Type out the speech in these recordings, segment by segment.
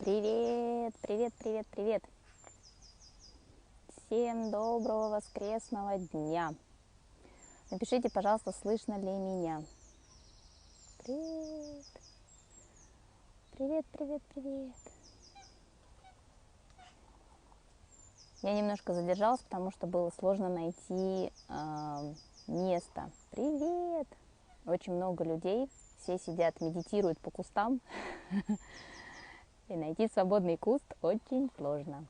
Привет, привет, привет, привет. Всем доброго воскресного дня. Напишите, пожалуйста, слышно ли меня. Привет, привет, привет, привет. Я немножко задержалась, потому что было сложно найти место. Привет. Очень много людей, все сидят, медитируют по кустам. И найти свободный куст очень сложно.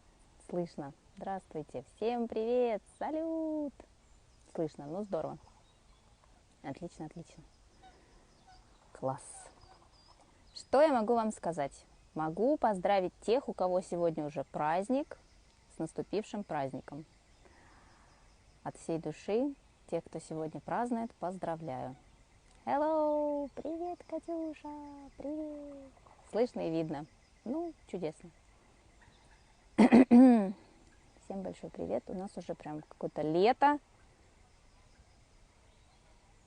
Слышно. Здравствуйте. Всем привет. Салют. Слышно. Ну, здорово. Отлично, отлично. Класс. Что я могу вам сказать? Могу поздравить тех, у кого сегодня уже праздник, с наступившим праздником. От всей души, тех, кто сегодня празднует, поздравляю. Hello! Привет, Катюша! Привет! Слышно и видно. Ну, чудесно. Всем большой привет. У нас уже прям какое-то лето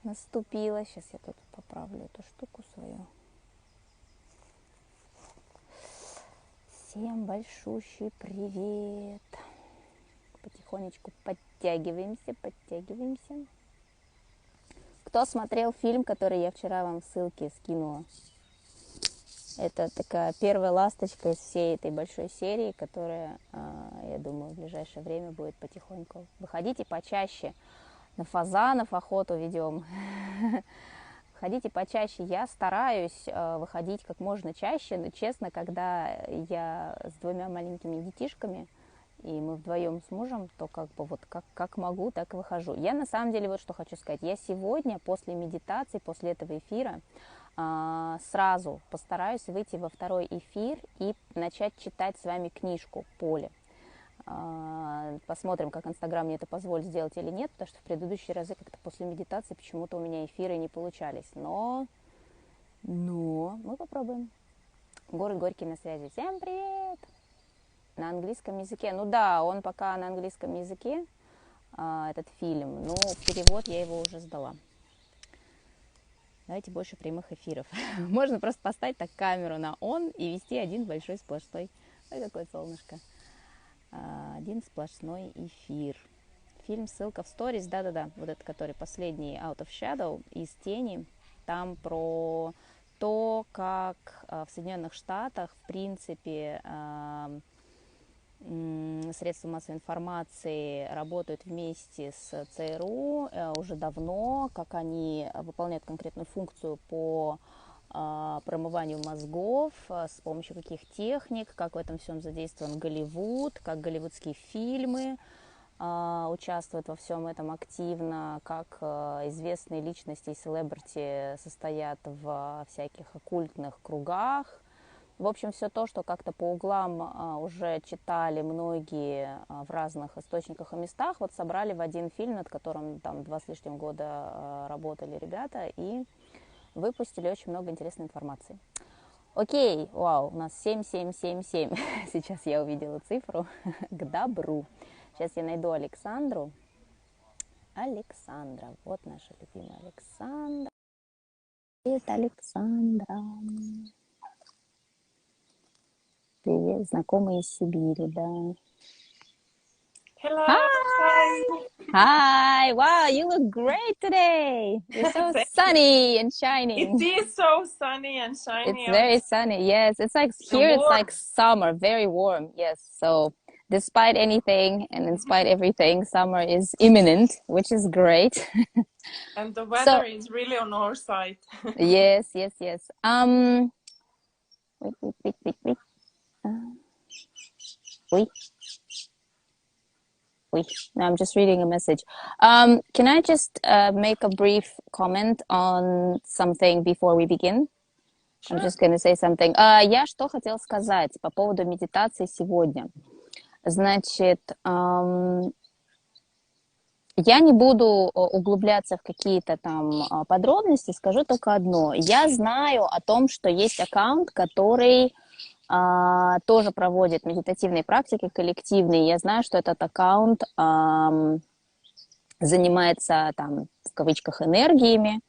наступило. Сейчас я тут поправлю эту штуку свою. Всем большущий привет. Потихонечку подтягиваемся, подтягиваемся. Кто смотрел фильм, который я вчера вам в ссылке скинула? Это такая первая ласточка из всей этой большой серии, которая, я думаю, в ближайшее время будет потихоньку. Выходите почаще. На фазанов охоту ведем. Ходите почаще. Я стараюсь выходить как можно чаще, но честно, когда я с двумя маленькими детишками, и мы вдвоем с мужем, то как бы вот как могу, так и выхожу. Я на самом деле вот что хочу сказать. Я сегодня после медитации, после этого эфира, сразу постараюсь выйти во второй эфир и начать читать с вами книжку «Поле». Посмотрим, как Инстаграм мне это позволит сделать или нет, потому что в предыдущие разы как-то после медитации почему-то у меня эфиры не получались. Но мы попробуем. Горы Горький на связи. Всем привет! На английском языке. Ну да, он пока на английском языке, этот фильм, но перевод я его уже сдала. Давайте больше прямых эфиров. Можно просто поставить так камеру на он и вести один большой сплошной. Ой, какое солнышко. Один сплошной эфир. Фильм, ссылка в сторис, да-да-да, вот этот, который последний, Out of Shadow, из тени. Там про то, как в Соединенных Штатах, в принципе, средства массовой информации работают вместе с ЦРУ уже давно, как они выполняют конкретную функцию по промыванию мозгов, с помощью каких техник, как в этом всем задействован Голливуд, как голливудские фильмы участвуют во всем этом активно, как известные личности и селебрити состоят в всяких оккультных кругах. В общем, все то, что как-то по углам уже читали многие в разных источниках и местах, вот собрали в один фильм, над которым там 2 с лишним года работали ребята, и выпустили очень много интересной информации. Окей, вау, у нас 7777. Сейчас я увидела цифру. К добру. Сейчас я найду Александру. Александра. Вот наша любимая Александра. Привет, Александра. Привет, знакомые из Сибири, да. Hello. Hi! Hi! Wow, you look great today. You're so sunny and shining. It is so sunny and It's shiny very outside. sunny. Yes, it's like And here it's like warm. summer, very warm. Yes. So despite anything and in spite everything, summer is imminent, which is great. And the So weather is really on our side. yes, yes, yes. Wait. Wait. No, I'm just reading a message. Can I just make a brief comment on something before we begin? I'm Sure. just going to say something. Я что хотела сказать по поводу медитации сегодня. Значит, я не буду углубляться в какие-то там подробности, скажу только одно. Я знаю о том, что есть аккаунт, который тоже проводит медитативные практики коллективные. Я знаю, что этот аккаунт занимается там в кавычках энергиями,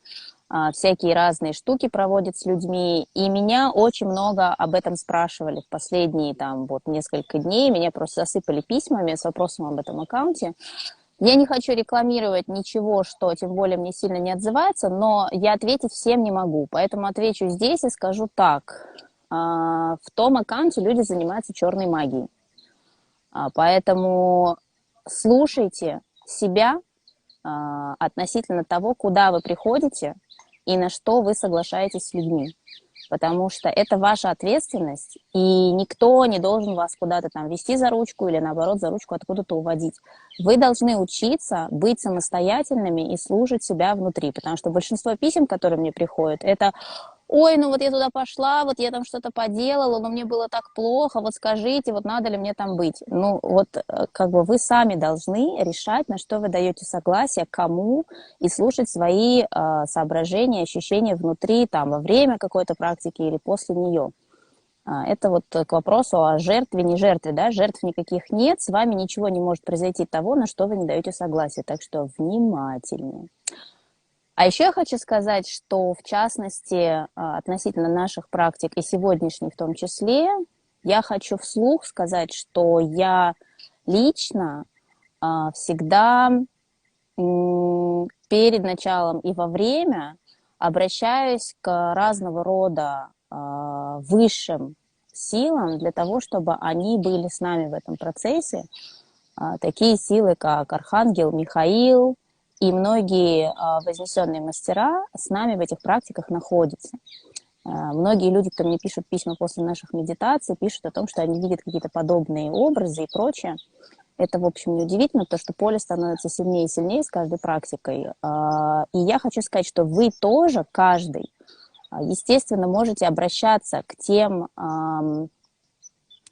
всякие разные штуки проводит с людьми, и меня очень много об этом спрашивали в последние там вот несколько дней, меня просто засыпали письмами с вопросом об этом аккаунте. Я не хочу рекламировать ничего, что тем более мне сильно не отзывается, но я ответить всем не могу, поэтому отвечу здесь и скажу так. В том аккаунте люди занимаются черной магией, поэтому слушайте себя относительно того, куда вы приходите и на что вы соглашаетесь с людьми. Потому что это ваша ответственность, и никто не должен вас куда-то там вести за ручку или, наоборот, за ручку откуда-то уводить. Вы должны учиться быть самостоятельными и слушать себя внутри, потому что большинство писем, которые мне приходят, это «Ой, ну вот я туда пошла, вот я там что-то поделала, но мне было так плохо, вот скажите, вот надо ли мне там быть?» Ну вот как бы вы сами должны решать, на что вы даете согласие, кому, и слушать свои соображения, ощущения внутри, там, во время какой-то практики или после нее. Это вот к вопросу о жертве, не жертве, да, жертв никаких нет, с вами ничего не может произойти того, на что вы не даете согласие, так что внимательнее. А еще я хочу сказать, что в частности относительно наших практик и сегодняшней в том числе, я хочу вслух сказать, что я лично всегда перед началом и во время обращаюсь к разного рода высшим силам для того, чтобы они были с нами в этом процессе. Такие силы, как Архангел Михаил и многие вознесенные мастера с нами в этих практиках находятся. Многие люди, кто мне пишут письма после наших медитаций, пишут о том, что они видят какие-то подобные образы и прочее. Это, в общем, неудивительно, потому что поле становится сильнее и сильнее с каждой практикой. И я хочу сказать, что вы тоже, каждый, естественно, можете обращаться к тем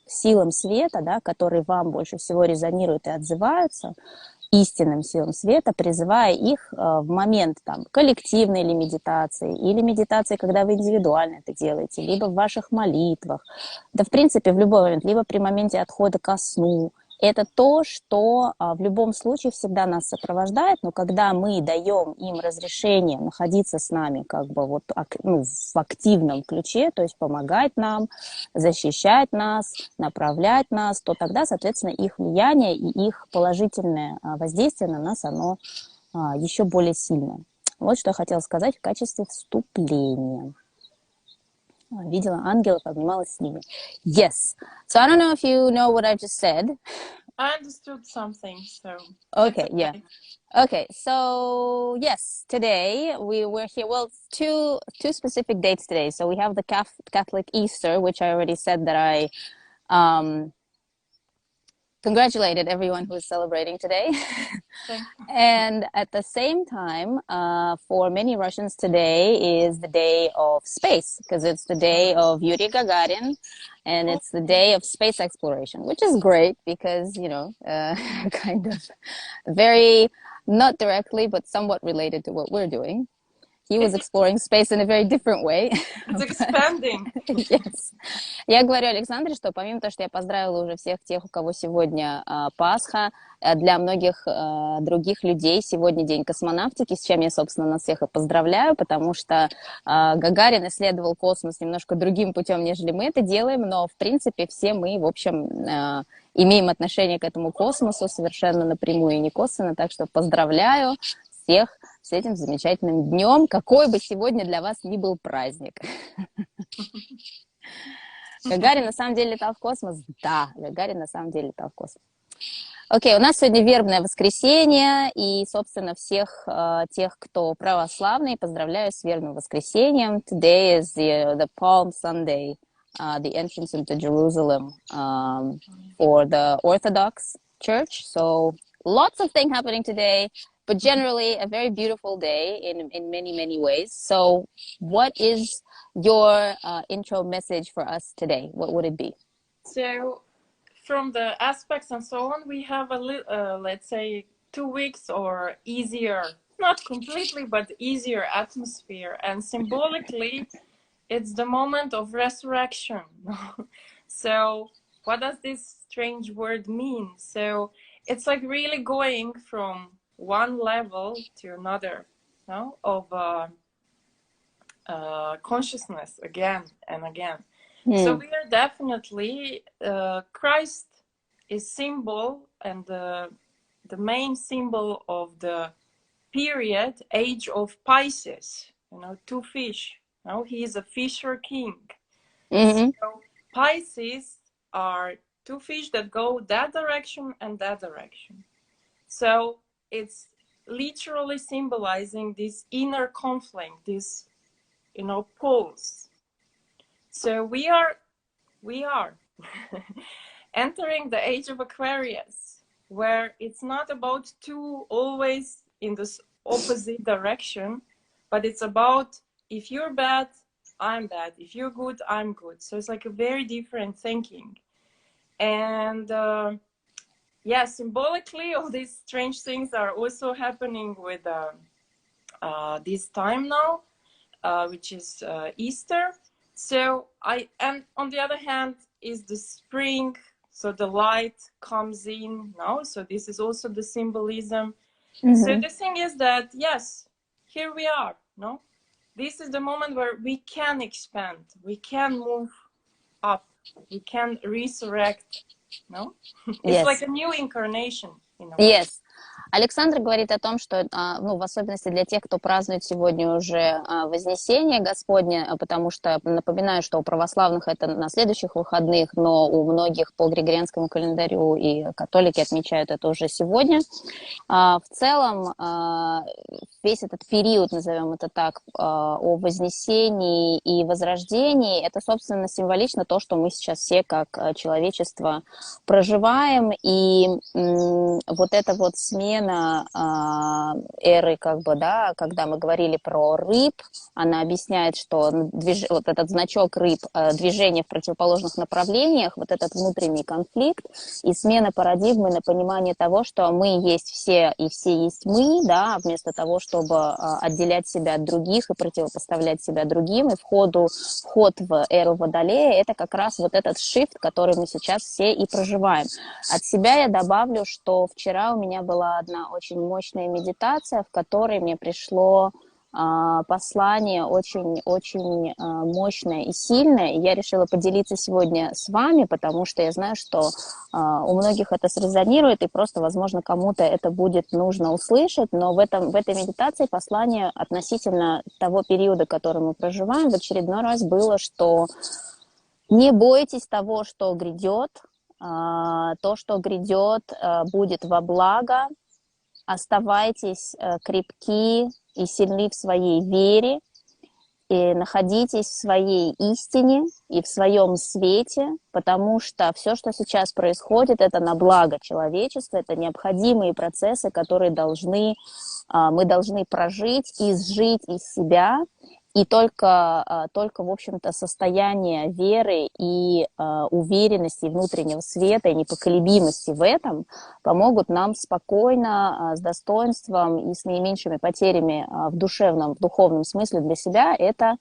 силам света, да, которые вам больше всего резонируют и отзываются, истинным силам света, призывая их в момент там, коллективной или медитации, когда вы индивидуально это делаете, либо в ваших молитвах, да, в принципе, в любой момент, либо при моменте отхода ко сну. Это то, что в любом случае всегда нас сопровождает, но когда мы даем им разрешение находиться с нами как бы вот, ну, в активном ключе, то есть помогать нам, защищать нас, направлять нас, то тогда, соответственно, их влияние и их положительное воздействие на нас, оно еще более сильное. Вот что я хотела сказать в качестве вступления. Видела ангелов, обнималась с ними. Yes. So I don't know if you know what I just said. I understood something, so Okay, it's yeah. okay. Okay, so yes, today we were here. Well, it's two specific dates today. So we have the Catholic Easter, which I already said that I congratulated everyone who is celebrating today. Thank you. And at the same time, for many Russians, today is the day of space, because it's the day of Yuri Gagarin, and it's the day of space exploration, which is great because, you know, kind of very, not directly, but somewhat related to what we're doing. He was exploring space in a very different way. It's expanding. Yes. Я говорю Александре, что помимо того, что я поздравила уже всех тех, у кого сегодня Пасха, для многих других людей сегодня День космонавтики, с чем я, собственно, нас всех и поздравляю, потому что Гагарин исследовал космос немножко другим путем, нежели мы это делаем, но, в принципе, все мы, в общем, имеем отношение к этому космосу совершенно напрямую и не косвенно, так что поздравляю всех с этим замечательным днем, какой бы сегодня для вас ни был праздник. Гагарин на самом деле летал в космос? Да, Гагарин на самом деле летал в космос. Окей, у нас сегодня вербное воскресенье, и, собственно, всех тех, кто православный, поздравляю с вербным воскресеньем. Today is the Palm Sunday, the entrance into Jerusalem for the Orthodox Church. So lots of things happening today, but generally a very beautiful day in many, many ways. So what is your intro message for us today? What would it be? So, from the aspects and so on, we have let's say 2 weeks or easier, not completely, but easier atmosphere. And symbolically, it's the moment of resurrection. So, what does this strange word mean? So, it's like really going from one level to another, no? Of consciousness again and again. So we are definitely, Christ is symbol and the main symbol of the period, age of Pisces, you know, two fish. No, he is a fisher king. So Pisces are two fish that go that direction and that direction. So it's literally symbolizing this inner conflict, this, you know, poles. So we are entering the age of Aquarius, where it's not about two always in this opposite direction, but it's about if you're bad, I'm bad. If you're good, I'm good. So it's like a very different thinking. And yeah, symbolically, all these strange things are also happening with this time now, which is Easter. So and on the other hand is the spring, so the light comes in now. So this is also the symbolism. So the thing is that, yes, here we are, no? This is the moment where we can expand, we can move up, we can resurrect, no? It's like a new incarnation, in a way. Yes. Александр говорит о том, что, ну, в особенности для тех, кто празднует сегодня уже Вознесение Господне, потому что, напоминаю, что у православных это на следующих выходных, но у многих по григорианскому календарю и католики отмечают это уже сегодня. В целом, весь этот период, назовем это так, о Вознесении и Возрождении, это, собственно, символично то, что мы сейчас все как человечество проживаем, и вот эта вот смена эры, как бы, да, когда мы говорили про рыб, она объясняет, что вот этот значок рыб, движение в противоположных направлениях, вот этот внутренний конфликт и смена парадигмы на понимание того, что мы есть все и все есть мы, да, вместо того, чтобы отделять себя от других и противопоставлять себя другим, и вход в эру Водолея, это как раз вот этот шифт, который мы сейчас все и проживаем. От себя я добавлю, что вчера у меня была одна очень мощная медитация, в которой мне пришло послание очень-очень мощное и сильное, и я решила поделиться сегодня с вами, потому что я знаю, что у многих это срезонирует, и просто, возможно, кому-то это будет нужно услышать, но в этой медитации послание относительно того периода, который мы проживаем, в очередной раз было, что не бойтесь того, что грядет, то, что грядет, будет во благо, оставайтесь крепки и сильны в своей вере, и находитесь в своей истине и в своем свете, потому что все, что сейчас происходит, это на благо человечества, это необходимые процессы, которые мы должны прожить, изжить из себя, и только, в общем-то, состояние веры и уверенности, внутреннего света и непоколебимости в этом помогут нам спокойно, с достоинством и с наименьшими потерями в духовном смысле для себя это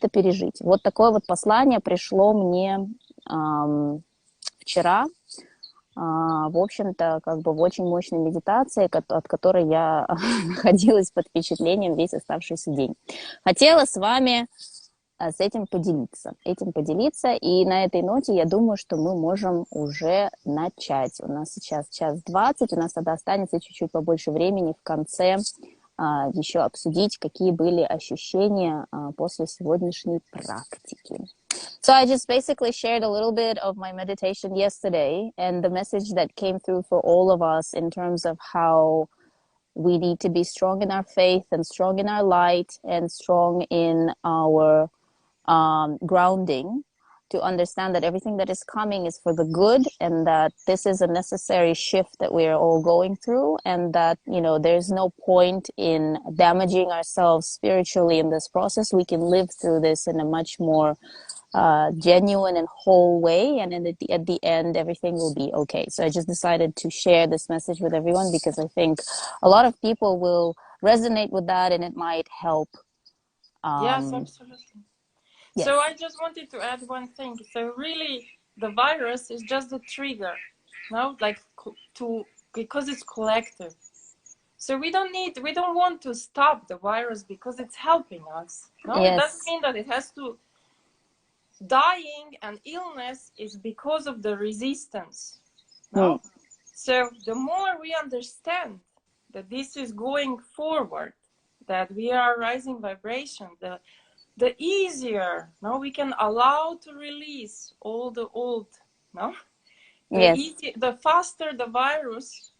пережить. Вот такое вот послание пришло мне вчера, в общем-то, как бы в очень мощной медитации, от которой я находилась под впечатлением весь оставшийся день. Хотела с вами с этим поделиться, и на этой ноте я думаю, что мы можем уже начать. У нас сейчас 1:20, у нас тогда останется чуть-чуть побольше времени в конце еще обсудить, какие были ощущения после сегодняшней практики. So I just basically shared a little bit of my meditation yesterday and the message that came through for all of us in terms of how we need to be strong in our faith and strong in our light and strong in our grounding, to understand that everything that is coming is for the good, and that this is a necessary shift that we are all going through, and that, you know, there's no point in damaging ourselves spiritually in this process. We can live through this in a much more genuine and whole way, and at the end everything will be okay. So I just decided to share this message with everyone because I think a lot of people will resonate with that and it might help. Yes, absolutely. Yes. So I just wanted to add one thing. So really the virus is just the trigger, no, like because it's collective. So we don't want to stop the virus because it's helping us. No, Yes. It doesn't mean that it has to. Dying and illness is because of the resistance. No? So the more we understand that this is going forward, that we are rising vibration, the easier we can allow to release all the old. The faster the virus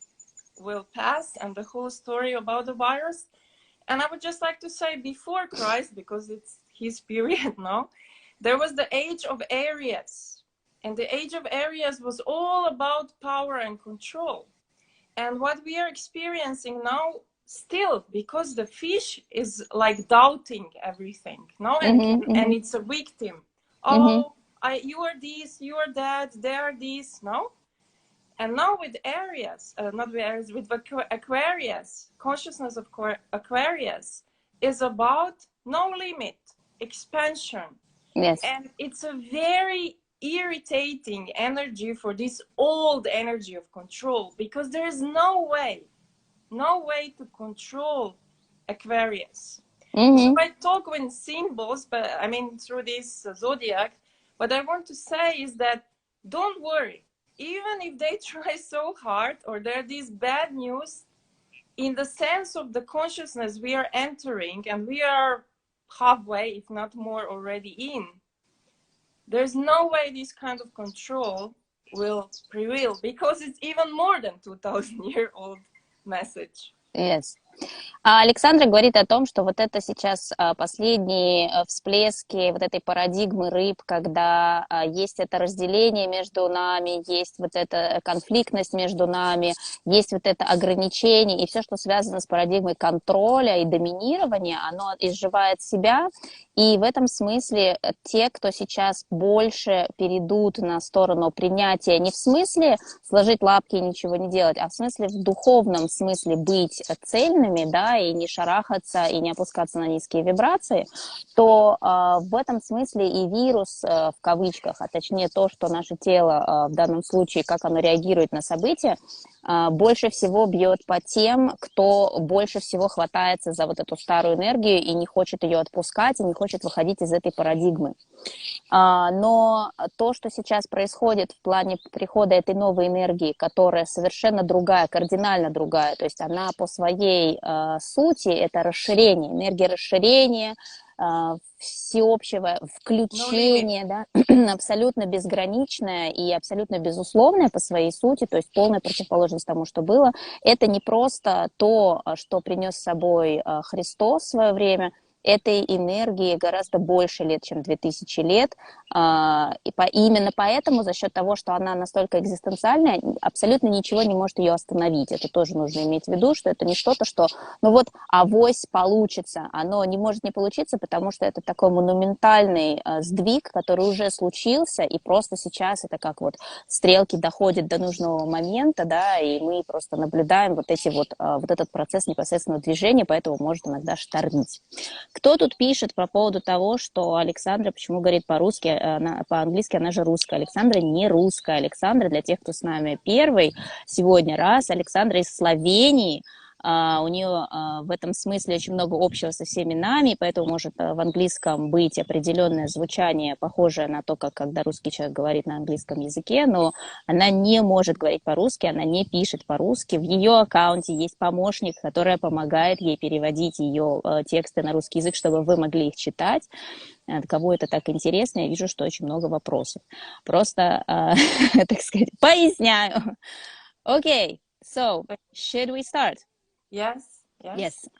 will pass and the whole story about the virus. And I would just like to say, before Christ, because it's his period, there was the age of Aries. And the age of Aries was all about power and control. And what we are experiencing now, still, because the fish is like doubting everything, and it's a victim. You are this, you are that, they are this, And now with Aries, not with Aries, with Aquarius, consciousness of Aquarius is about no limit, expansion. Yes. And it's a very irritating energy for this old energy of control, because there is no way to control Aquarius. So I talk with symbols, but I mean through this zodiac. What I want to say is that don't worry. Even if they try so hard, or there are these bad news, in the sense of the consciousness we are entering, and we are halfway, if not more, already in, there's no way this kind of control will prevail, because it's even more than 2000-year-old message. Yes. Александра говорит о том, что вот это сейчас последние всплески вот этой парадигмы рыб, когда есть это разделение между нами, есть вот эта конфликтность между нами, есть вот это ограничение, и все, что связано с парадигмой контроля и доминирования, оно изживает себя. И в этом смысле те, кто сейчас больше перейдут на сторону принятия, не в смысле сложить лапки и ничего не делать, а в смысле, в духовном смысле быть цельными, да, и не шарахаться, и не опускаться на низкие вибрации, то в этом смысле и вирус, в кавычках, а точнее то, что наше тело в данном случае, как оно реагирует на события, больше всего бьет по тем, кто больше всего хватается за вот эту старую энергию и не хочет ее отпускать, и не хочет выходить из этой парадигмы. Но то, что сейчас происходит в плане прихода этой новой энергии, которая совершенно другая, кардинально другая, то есть она по своей сути, это расширение, энергия расширения, всеобщего включения, да, абсолютно безграничное и абсолютно безусловное по своей сути, то есть полная противоположность тому, что было. Это не просто то, что принес с собой Христос в свое время, этой энергии гораздо больше лет, чем 2000 лет. И именно поэтому, за счет того, что она настолько экзистенциальная, абсолютно ничего не может ее остановить. Это тоже нужно иметь в виду, что это не что-то, что, ну вот, авось получится. Оно не может не получиться, потому что это такой монументальный сдвиг, который уже случился, и просто сейчас это как вот стрелки доходят до нужного момента, да, и мы просто наблюдаем вот этот процесс непосредственного движения, поэтому может иногда штормить. Кто тут пишет по поводу того, что Александра почему говорит по-русски, по-английски она же русская? Александра не русская. Александра, для тех, кто с нами первый сегодня раз, Александра из Словении. У нее в этом смысле очень много общего со всеми нами, поэтому может в английском быть определенное звучание, похожее на то, как когда русский человек говорит на английском языке, но она не может говорить по-русски, она не пишет по-русски. В ее аккаунте есть помощник, который помогает ей переводить ее тексты на русский язык, чтобы вы могли их читать. От кого это так интересно, я вижу, что очень много вопросов. Просто, так сказать, поясняю. Окей, so, should we start? Yes.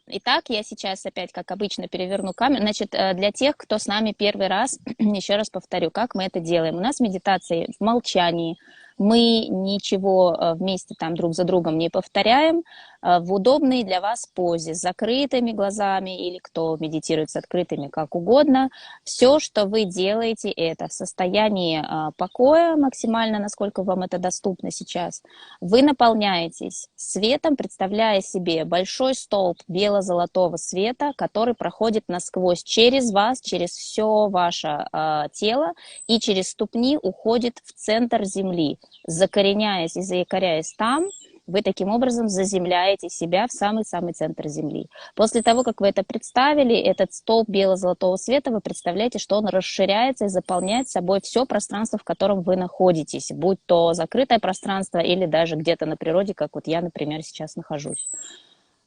Итак, я сейчас опять, как обычно, переверну камеру. Значит, для тех, кто с нами первый раз, еще раз повторю, как мы это делаем. У нас медитации в молчании. Мы ничего вместе там друг за другом не повторяем. В удобной для вас позе, с закрытыми глазами или кто медитирует с открытыми, как угодно. Все, что вы делаете, это в состоянии покоя максимально, насколько вам это доступно сейчас. Вы наполняетесь светом, представляя себе большой столб бело-золотого света, который проходит насквозь через вас, через все ваше тело и через ступни уходит в центр Земли, закореняясь и заякоряясь там, Вы таким образом заземляете себя в самый-самый центр Земли. После того, как вы это представили, этот столб бело-золотого света, вы представляете, что он расширяется и заполняет собой все пространство, в котором вы находитесь, будь то закрытое пространство или даже где-то на природе, как вот я, например, сейчас нахожусь.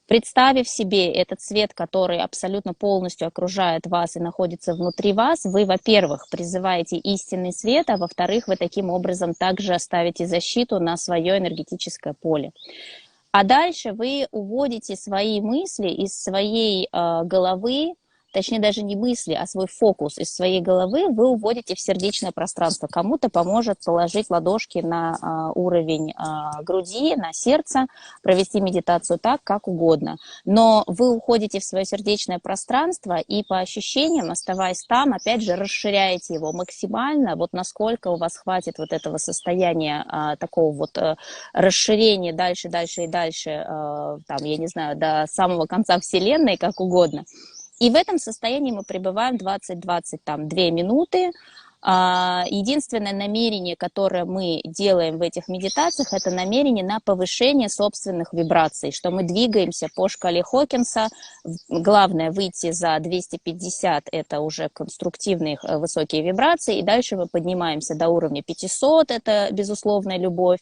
Представив себе этот свет, который абсолютно полностью окружает вас и находится внутри вас, вы, во-первых, призываете истинный свет, а во-вторых, вы таким образом также оставите защиту на свое энергетическое поле. А дальше вы уводите свои мысли из своей головы, точнее даже не мысли, а свой фокус из своей головы вы уводите в сердечное пространство. Кому-то поможет положить ладошки на уровень груди, на сердце, провести медитацию так, как угодно. Но вы уходите в свое сердечное пространство и по ощущениям, оставаясь там, опять же, расширяете его максимально, вот насколько у вас хватит вот этого состояния такого вот расширения дальше, дальше и дальше, там, я не знаю, до самого конца Вселенной, как угодно. И в этом состоянии мы пребываем 20-22 минуты. Единственное намерение, которое мы делаем в этих медитациях, это намерение на повышение собственных вибраций, что мы двигаемся по шкале Хокинса. Главное выйти за 250, это уже конструктивные высокие вибрации, и дальше мы поднимаемся до уровня 500, это безусловная любовь,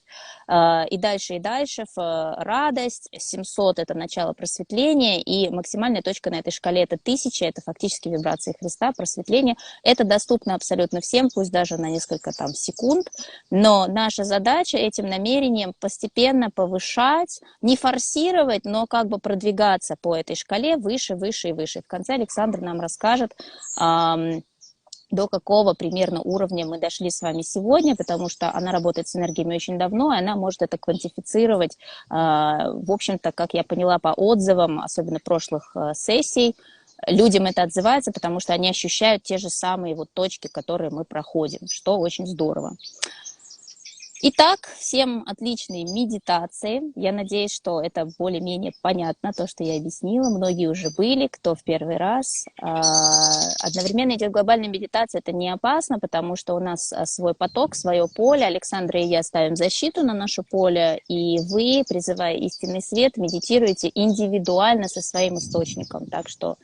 и дальше в радость, 700 это начало просветления, и максимальная точка на этой шкале это 1000, это фактически вибрации Христа, просветление. Это доступно абсолютно всем, пусть даже на несколько там секунд, но наша задача этим намерением постепенно повышать, не форсировать, но как бы продвигаться по этой шкале выше, выше и выше. В конце Александр нам расскажет, до какого примерно уровня мы дошли с вами сегодня, потому что она работает с энергиями очень давно, и она может это квантифицировать, в общем-то, как я поняла по отзывам, особенно прошлых сессий, людям это отзывается, потому что они ощущают те же самые вот точки, которые мы проходим, что очень здорово. Итак, всем отличной медитации. Я надеюсь, что это более-менее понятно, то, что я объяснила. Многие уже были, кто в первый раз. Одновременно идет глобальная медитация. Это не опасно, потому что у нас свой поток, свое поле. Александра и я ставим защиту на наше поле, и вы, призывая истинный свет, медитируете индивидуально со своим источником. Так что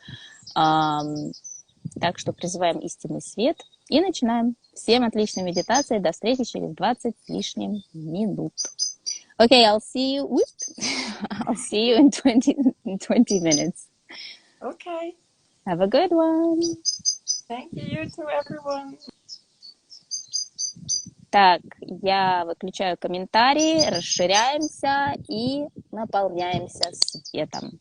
призываем истинный свет и начинаем. Всем отличной медитации. До встречи через 20 с лишним минут. Okay, I'll see you. I'll see you in 20 minutes. Okay. Have a good one. Thank you to everyone. Так, я выключаю комментарии, расширяемся и наполняемся светом.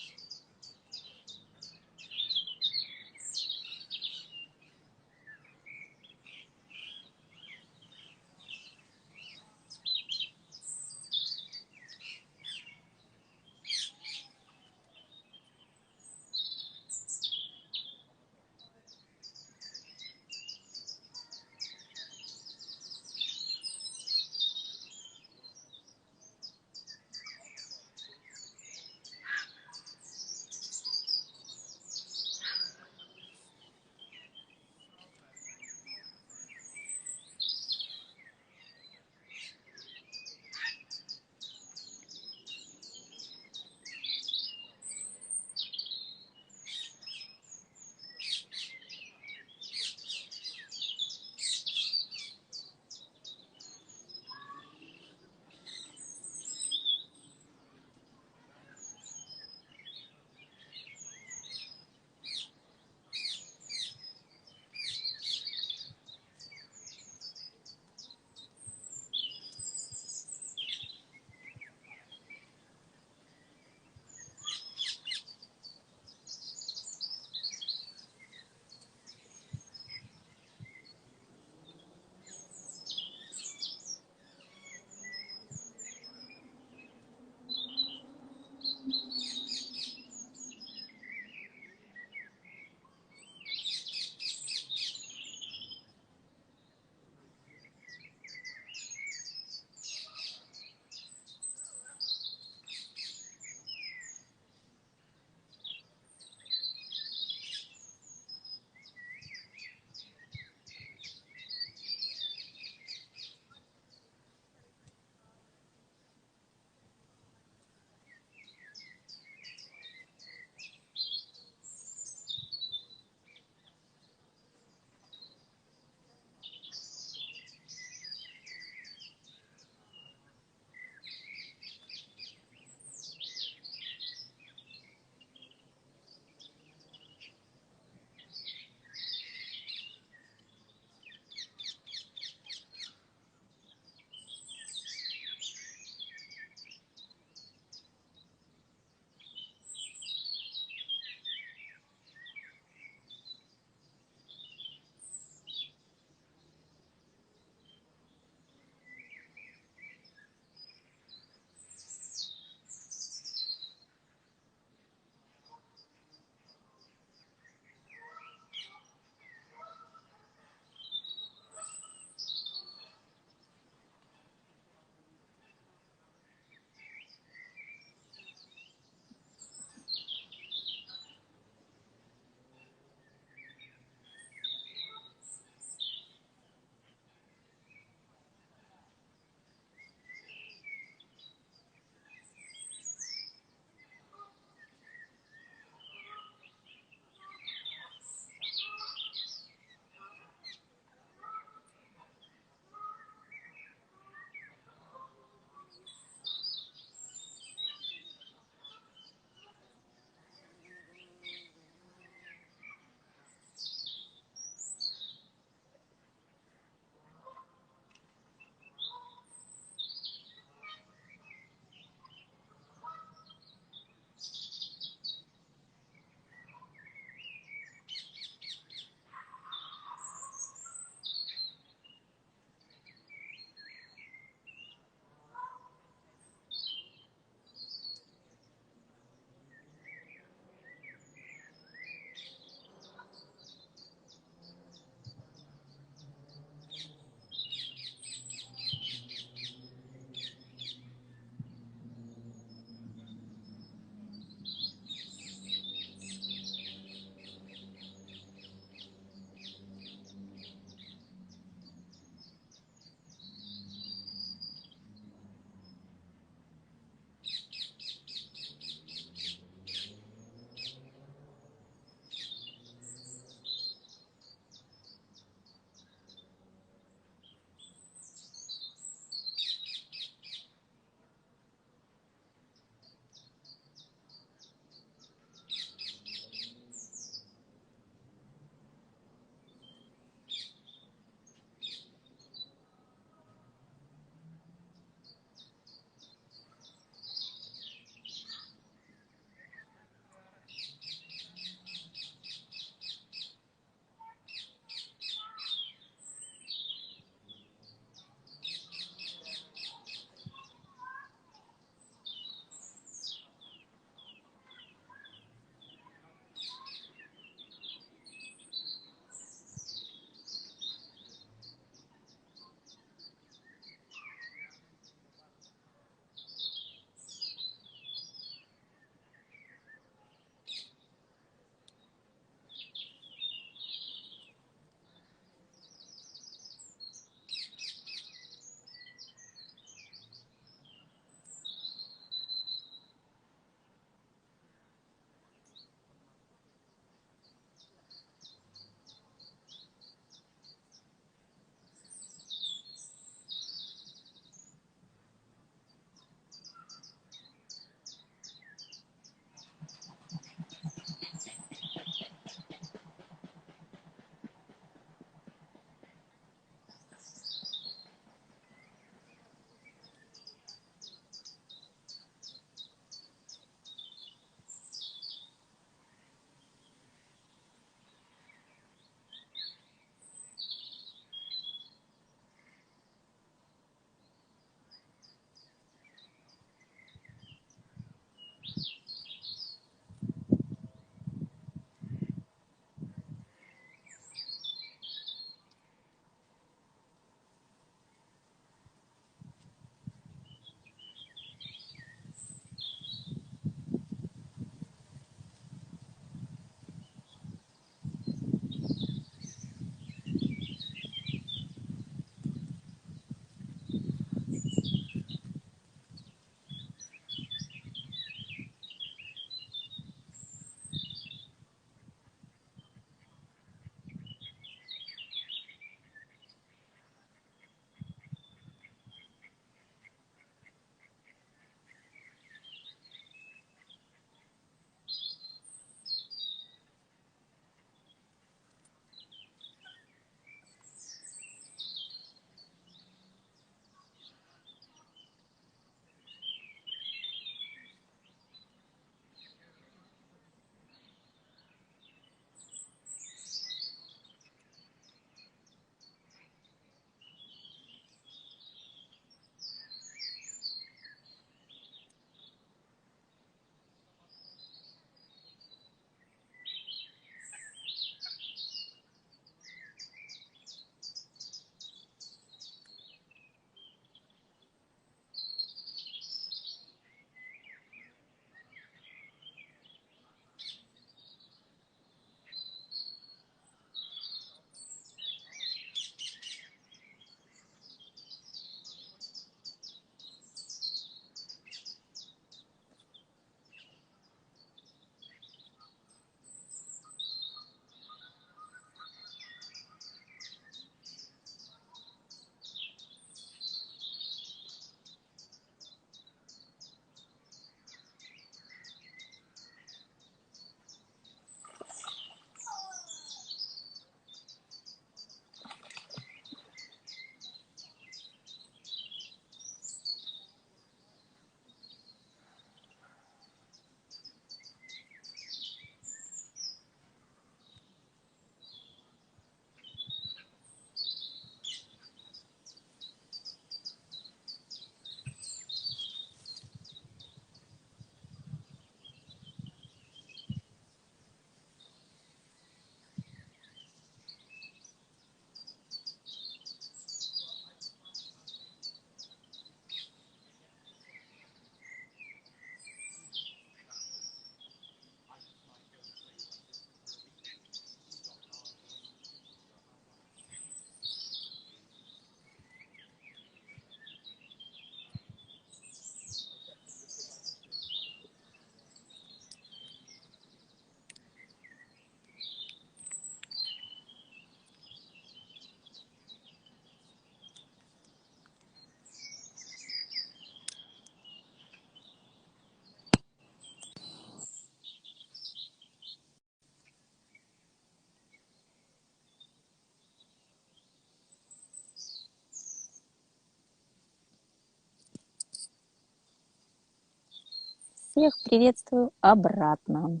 Всех приветствую обратно.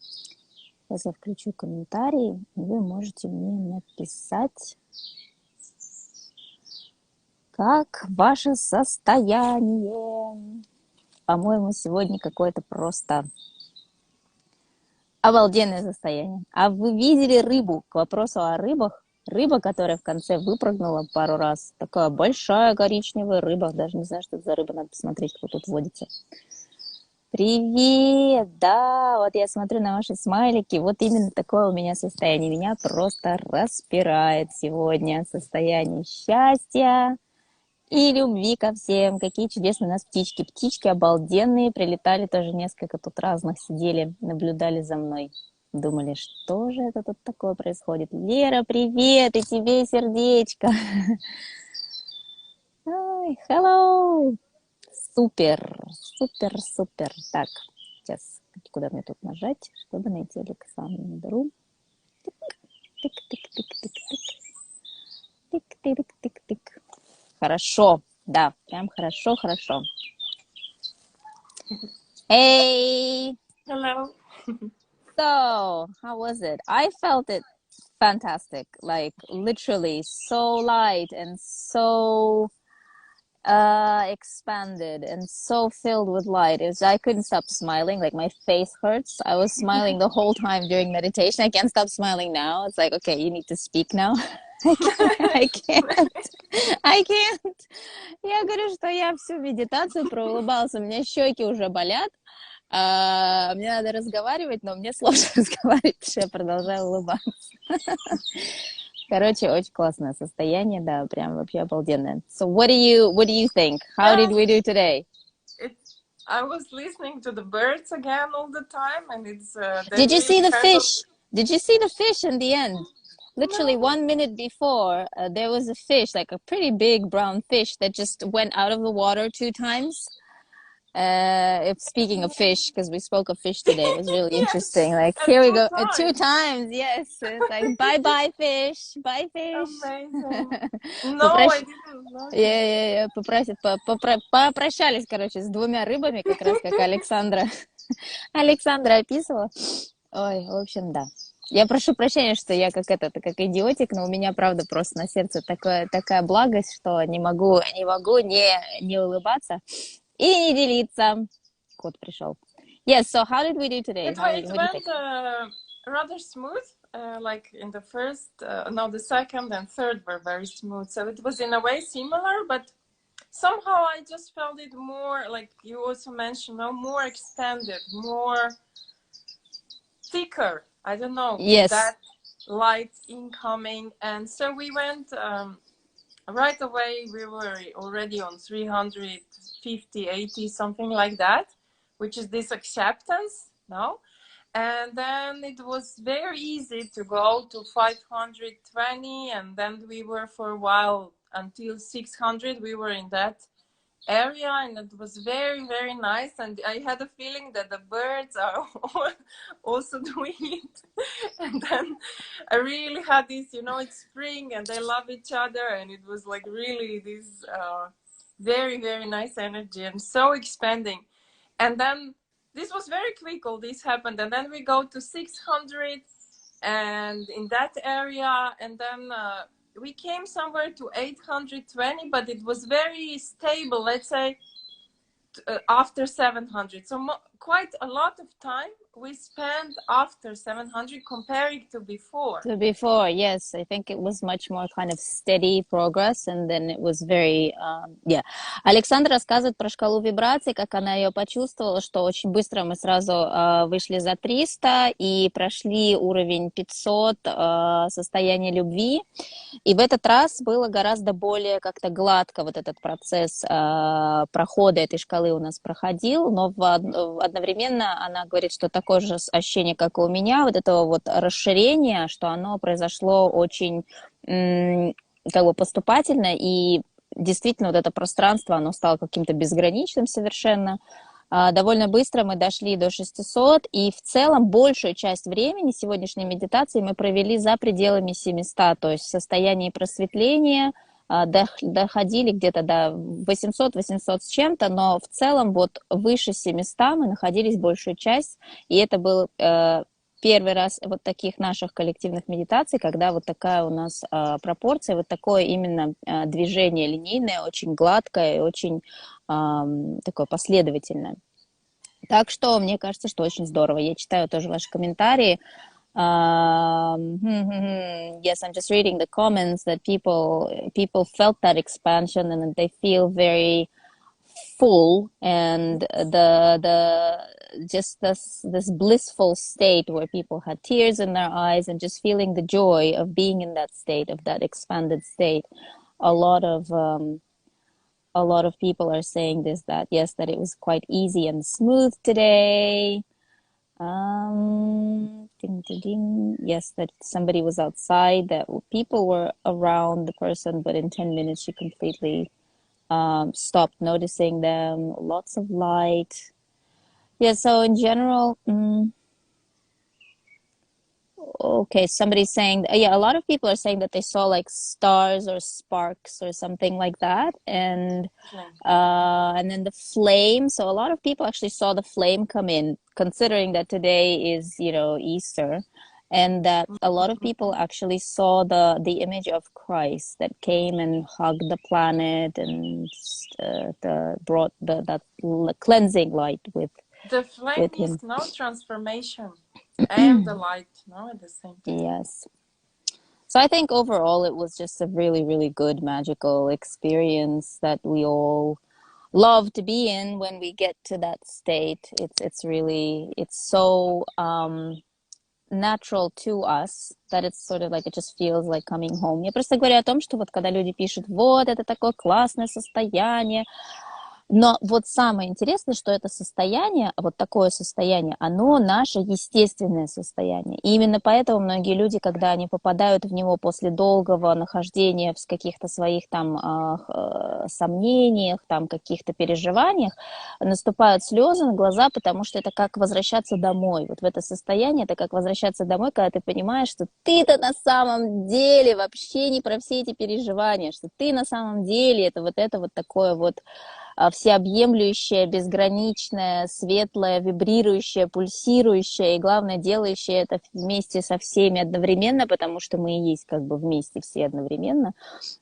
Сейчас я включу комментарии, и вы можете мне написать, как ваше состояние. По-моему, сегодня какое-то просто обалденное состояние. А вы видели рыбу? К вопросу о рыбах. Рыба, которая в конце выпрыгнула пару раз. Такая большая коричневая рыба. Даже не знаю, что это за рыба. Надо посмотреть, кто тут водится. Привет! Да, вот я смотрю на ваши смайлики. Вот именно такое у меня состояние. Меня просто распирает сегодня. Состояние счастья и любви ко всем. Какие чудесные у нас птички. Птички обалденные. Прилетали тоже несколько тут разных. Сидели, наблюдали за мной. Думали, что же это тут такое происходит. Лера, привет! И тебе сердечко. Ой, hello! Супер, супер, супер. Так, сейчас, куда мне тут нажать, чтобы найти Александру. Тык-тык-тык-тык-тык. Тык-тык-тык-тык. Хорошо, да, прям хорошо, хорошо. Hey! Hello. So, how was it? I felt it fantastic, like literally so light and so expanded and so filled with light. I couldn't stop smiling, like my face hurts. I was smiling the whole time during meditation. I can't stop smiling now. It's like, okay, you need to speak now. I can't. Я говорю, что я всю медитацию проулыбалась, у меня щеки уже болят. Мне надо разговаривать, но мне сложно разговаривать, потому что я продолжаю улыбаться. Короче, очень классное состояние, да, прям вообще обалденное. So what do you think? How did we do today? I was listening to the birds again all the time, and it's. Did you see the fish? Did you see the fish in the end? Literally 1 minute before, there was a fish, like a pretty big brown fish that just went out of the water 2 times. If speaking of fish, because we spoke of fish today, it was really interesting. Like, here we go, 2 times, yes. It's like, bye fish, bye fish. Amazing. No, I didn't know. Попрощались, короче, с 2 рыбами, как раз как Александра описывала. Ой, в общем, да. Я прошу прощения, что я как идиотик, но у меня, правда, просто на сердце такая благость, что не могу не улыбаться. И не делиться. Кот пришел. Yes, so how did we do today? It went rather smooth. Like in the first, the second and third were very smooth. So it was in a way similar, but somehow I just felt it more, like you also mentioned, more expanded, more thicker. I don't know. Yes. That light incoming. And so we went... right away, we were already on 350, 80, something like that, which is this acceptance, no? And then it was very easy to go to 520, and then we were for a while until 600, we were in that area, and it was very, very nice. And I had a feeling that the birds are also doing it. And then I really had this, it's spring and they love each other, and it was like really this very, very nice energy and so expanding. And then this was very quick, all this happened, and then we go to 600 and in that area, and then we came somewhere to 820, but it was very stable, let's say, after 700. So quite a lot of time we spent after 700 comparing to before. Yes. I think it was much more kind of steady progress, and then it was very, yeah. Александра рассказывает про шкалу вибраций, как она ее почувствовала, что очень быстро мы сразу вышли за 300 и прошли уровень 500 состояния любви. И в этот раз было гораздо более как-то гладко вот этот процесс прохода этой шкалы у нас проходил, но одновременно она говорит, что такое же ощущение, как и у меня, вот этого вот расширения, что оно произошло очень как бы поступательно, и действительно вот это пространство, оно стало каким-то безграничным совершенно. Довольно быстро мы дошли до 600, и в целом большую часть времени сегодняшней медитации мы провели за пределами 700, то есть в состоянии просветления, доходили где-то до 800 с чем-то, но в целом вот выше 700 мы находились большую часть, и это был первый раз вот таких наших коллективных медитаций, когда вот такая у нас пропорция, вот такое именно движение линейное, очень гладкое и очень такое последовательное. Так что мне кажется, что очень здорово. Я читаю тоже ваши комментарии. Yes, I'm just reading the comments that people felt that expansion and they feel very full, and the just this blissful state where people had tears in their eyes and just feeling the joy of being in that state, of that expanded state. A lot of people are saying this, that yes, that it was quite easy and smooth today. Ding, ding, ding. Yes, that somebody was outside, that people were around the person, but in 10 minutes she completely stopped noticing them. Lots of light. Yeah, so in general, okay, somebody's saying, yeah, a lot of people are saying that they saw like stars or sparks or something like that, and then the flame. So a lot of people actually saw the flame come in, considering that today is, Easter, and that a lot of people actually saw the image of Christ that came and hugged the planet and brought that cleansing light with flame him. is no transformation and the light, no, at the same time. Yes. So I think overall it was just a really, really good magical experience that we all love to be in when we get to that state. It's so natural to us that it's sort of like it just feels like coming home. Я просто говорю о том, что вот когда люди пишут, вот, это такое классное состояние, но вот самое интересное, что это состояние, вот такое состояние, оно наше естественное состояние. И именно поэтому многие люди, когда они попадают в него после долгого нахождения в каких-то своих там сомнениях, там каких-то переживаниях, наступают слезы на глаза, потому что это как возвращаться домой. Вот в это состояние это как возвращаться домой, когда ты понимаешь, что ты-то на самом деле вообще не про все эти переживания, что ты на самом деле это вот такое вот всеобъемлющее, безграничное, светлое, вибрирующее, пульсирующее и, главное, делающее это вместе со всеми одновременно, потому что мы и есть как бы вместе все одновременно.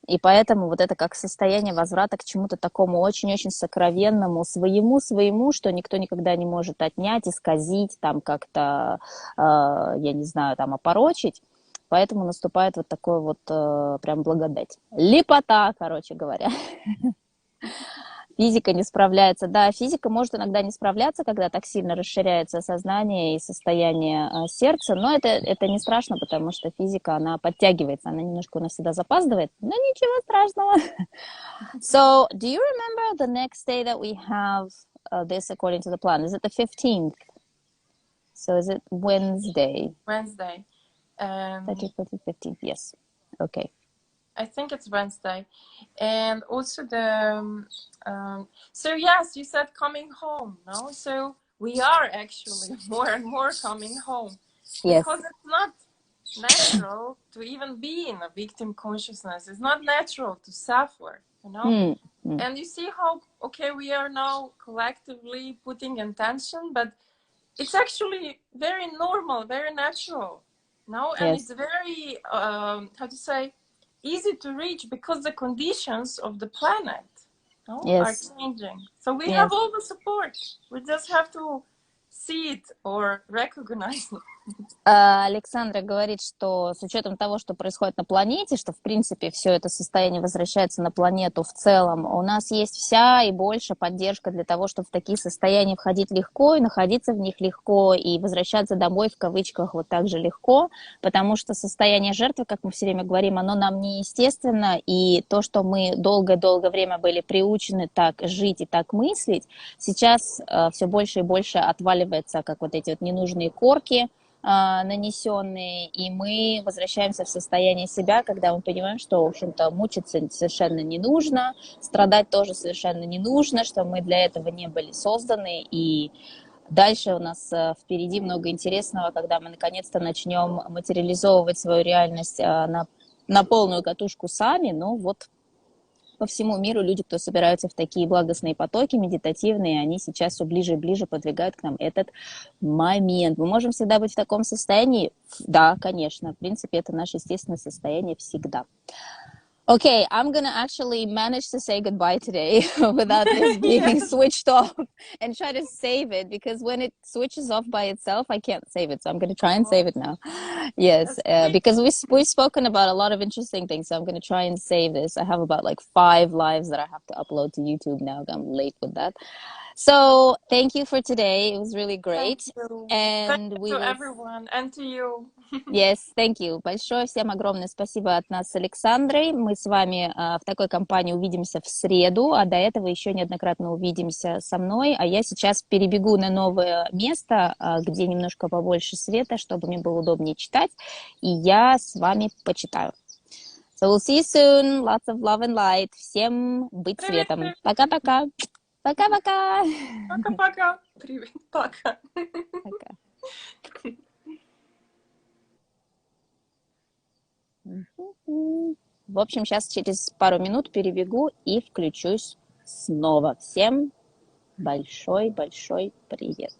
И поэтому вот это как состояние возврата к чему-то такому очень-очень сокровенному, своему, что никто никогда не может отнять, исказить, там как-то, я не знаю, там опорочить. Поэтому наступает вот такой вот прям благодать. Лепота, короче говоря. Физика не справляется. Да, физика может иногда не справляться, когда так сильно расширяется сознание и состояние сердца, но это не страшно, потому что физика, она подтягивается, она немножко у нас всегда запаздывает, но ничего страшного. So, do you remember the next day that we have this according to the plan? Is it the 15th? So is it Wednesday? Wednesday. 13th, 14th, 15th, yes. Okay. I think it's Wednesday. And also so yes, you said coming home, no? So we are actually more and more coming home. Yes. Because it's not natural to even be in a victim consciousness. It's not natural to suffer, you know? And you see how, okay, we are now collectively putting intention, but it's actually very normal, very natural, no? And Yes. it's very, how to say, easy to reach because the conditions of the planet are changing. So we have all the support. We just have to see it or recognize it. Александра говорит, что с учетом того, что происходит на планете, что, в принципе, все это состояние возвращается на планету в целом, у нас есть вся и больше поддержка для того, чтобы в такие состояния входить легко, и находиться в них легко, и возвращаться домой, в кавычках, вот так же легко, потому что состояние жертвы, как мы все время говорим, оно нам неестественно, и то, что мы долгое-долгое время были приучены так жить и так мыслить, сейчас все больше и больше отваливается, как вот эти вот ненужные корки, нанесенные, и мы возвращаемся в состояние себя, когда мы понимаем, что, в общем-то, мучиться совершенно не нужно, страдать тоже совершенно не нужно, что мы для этого не были созданы, и дальше у нас впереди много интересного, когда мы наконец-то начнем материализовывать свою реальность на полную катушку сами, ну вот по всему миру люди, кто собираются в такие благостные потоки медитативные, они сейчас все ближе и ближе подвигают к нам этот момент. Мы можем всегда быть в таком состоянии? Да, конечно. В принципе, это наше естественное состояние всегда. Okay, I'm gonna actually manage to say goodbye today without this being Yes. switched off and try to save it, because when it switches off by itself, I can't save it. So I'm gonna try and save it now. Yes, because we've spoken about a lot of interesting things. So I'm gonna try and save this. I have about like 5 lives that I have to upload to YouTube now. I'm late with that. So thank you for today. It was really Thank great. you. Thank And we you to will everyone and to you. Yes, thank you. Большое всем огромное спасибо от нас с Александрой. Мы с вами в такой компании увидимся в среду, а до этого еще неоднократно увидимся со мной. А я сейчас перебегу на новое место, где немножко побольше света, чтобы мне было удобнее читать, и я с вами почитаю. So we'll see you soon. Lots of love and light. Всем быть Привет, светом. привет. Пока-пока. Пока-пока. Пока-пока. Привет, пока. Пока. В общем, сейчас через пару минут перебегу и включусь снова. Всем большой-большой привет.